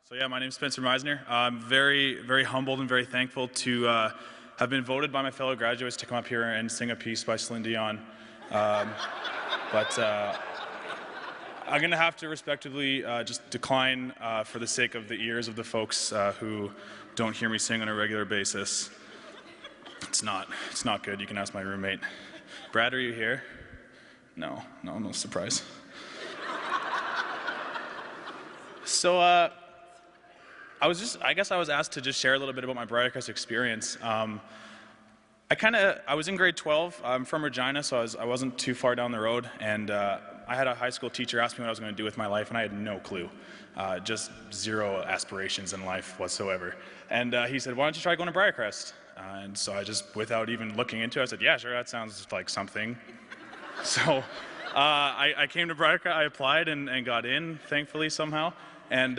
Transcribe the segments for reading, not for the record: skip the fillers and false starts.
So yeah, my name is Spencer Meisner. I'm very, very humbled and very thankful to have been voted by my fellow graduates to come up here and sing a piece by Celine Dion. But I'm going to have to respectively just decline for the sake of the ears of the folks who don't hear me sing on a regular basis. It's not good. You can ask my roommate. Brad, are you here? No surprise. So I guess I was asked to just share a little bit about my Briarcrest experience. I was in grade 12. I'm from Regina, so I wasn't too far down the road, and I had a high school teacher ask me what I was going to do with my life, and I had no clue. Just zero aspirations in life whatsoever. And he said, "Why don't you try going to Briarcrest?" And so I just, without even looking into it, I said, "Yeah, sure, that sounds like something." So I came to Briarcrest, I applied and got in, thankfully, somehow, and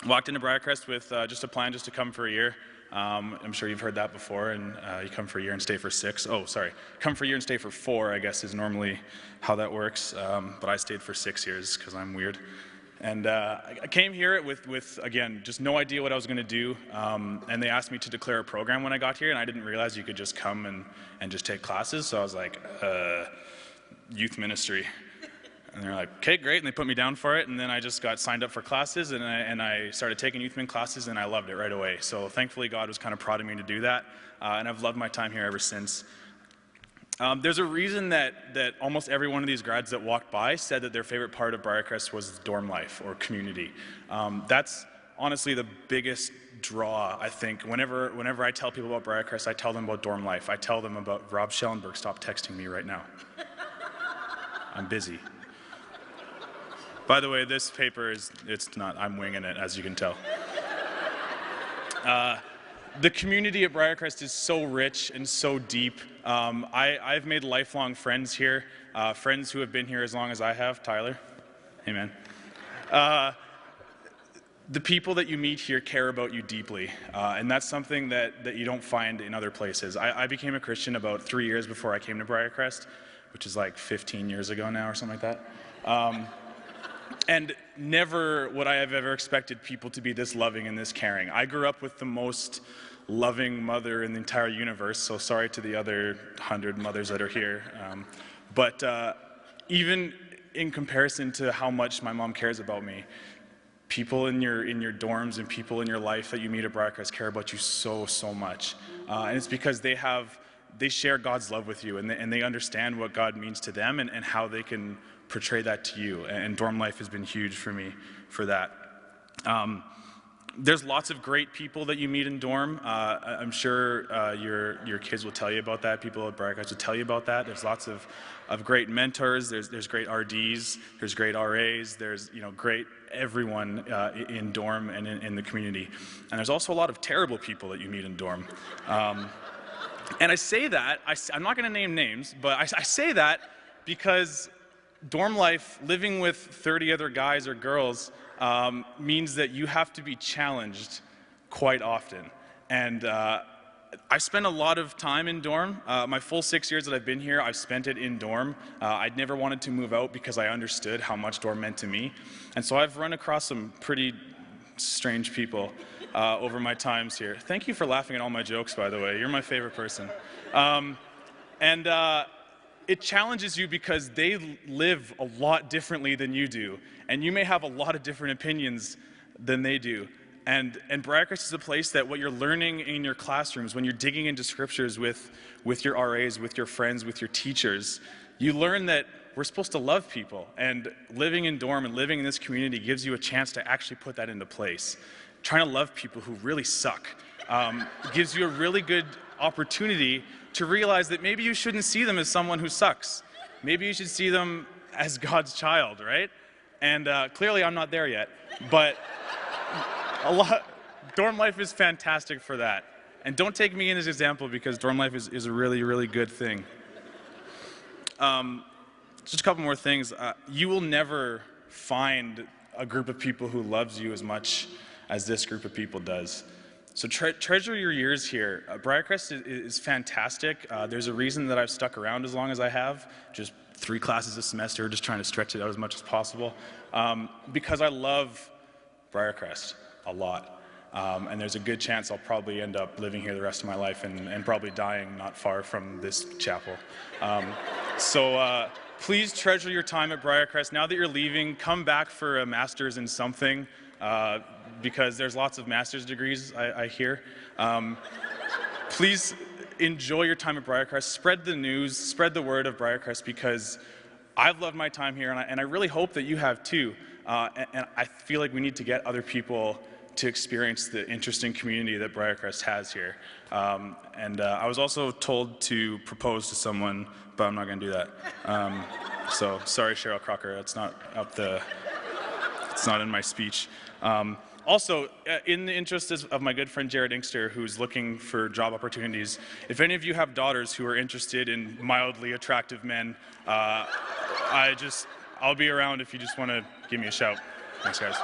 walked into Briarcrest with just a plan just to come for a year. I'm sure you've heard that before, and you come for a year and stay for 6. Oh, sorry. Come for a year and stay for 4, I guess, is normally how that works. But I stayed for 6 years because I'm weird. And I came here with, again, just no idea what I was going to do. And they asked me to declare a program when I got here, and I didn't realize you could just come and just take classes. So I was like, youth ministry. And they're like, "Okay, great," and they put me down for it, and then I just got signed up for classes, and I started taking youth min classes, and I loved it right away. So thankfully, God was kind of prodding me to do that, and I've loved my time here ever since. There's a reason that almost every one of these grads that walked by said that their favorite part of Briarcrest was dorm life or community. That's honestly the biggest draw, I think. Whenever I tell people about Briarcrest, I tell them about dorm life. I tell them about Rob Schellenberg. Stop texting me right now. I'm busy. By the way, this paper it's not, I'm winging it, as you can tell. The community at Briarcrest is so rich and so deep. I've made lifelong friends here, friends who have been here as long as I have. Tyler, hey man. The people that you meet here care about you deeply, and that's something that you don't find in other places. I became a Christian about 3 years before I came to Briarcrest, which is like 15 years ago now or something like that. And never would I have ever expected people to be this loving and this caring. I grew up with the most loving mother in the entire universe, so sorry to the other 100 mothers that are here. But even in comparison to how much my mom cares about me, people in your dorms and people in your life that you meet at Briarcrest care about you so much. And it's because they share God's love with you, and they understand what God means to them and how they can portray that to you, and dorm life has been huge for me for that. There's lots of great people that you meet in dorm. I'm sure your kids will tell you about that. People at Briarcrest will tell you about that. There's lots of great mentors. There's great RDs. There's great RAs. There's great everyone in dorm and in the community. And there's also a lot of terrible people that you meet in dorm. And I say that, I'm not going to name names, but I say that because dorm life, living with 30 other guys or girls, means that you have to be challenged quite often. And I spent a lot of time in dorm. My full 6 years that I've been here, I've spent it in dorm. I'd never wanted to move out because I understood how much dorm meant to me. And so I've run across some pretty strange people over my times here. Thank you for laughing at all my jokes, by the way. You're my favorite person. It challenges you because they live a lot differently than you do, and you may have a lot of different opinions than they do. And Briarcrest is a place that what you're learning in your classrooms, when you're digging into scriptures with your RAs, with your friends, with your teachers, you learn that we're supposed to love people, and living in dorm and living in this community gives you a chance to actually put that into place. Trying to love people who really suck gives you a really good opportunity to realize that maybe you shouldn't see them as someone who sucks. Maybe you should see them as God's child, right? And clearly I'm not there yet, but dorm life is fantastic for that. And don't take me in as an example because dorm life is a really, really good thing. Just a couple more things. You will never find a group of people who loves you as much as this group of people does. So treasure your years here. Briarcrest is fantastic. There's a reason that I've stuck around as long as I have, just 3 classes a semester, just trying to stretch it out as much as possible, because I love Briarcrest a lot. And there's a good chance I'll probably end up living here the rest of my life and probably dying not far from this chapel. So please treasure your time at Briarcrest. Now that you're leaving, come back for a master's in something, because there's lots of master's degrees, I hear. Please enjoy your time at Briarcrest. Spread the news, spread the word of Briarcrest, because I've loved my time here, and I really hope that you have too. And I feel like we need to get other people to experience the interesting community that Briarcrest has here. I was also told to propose to someone, but I'm not going to do that. So sorry, Cheryl Crocker, it's not in my speech. Also, in the interest of my good friend Jared Inkster, who's looking for job opportunities, if any of you have daughters who are interested in mildly attractive men, I'll be around if you just want to give me a shout. Thanks, guys.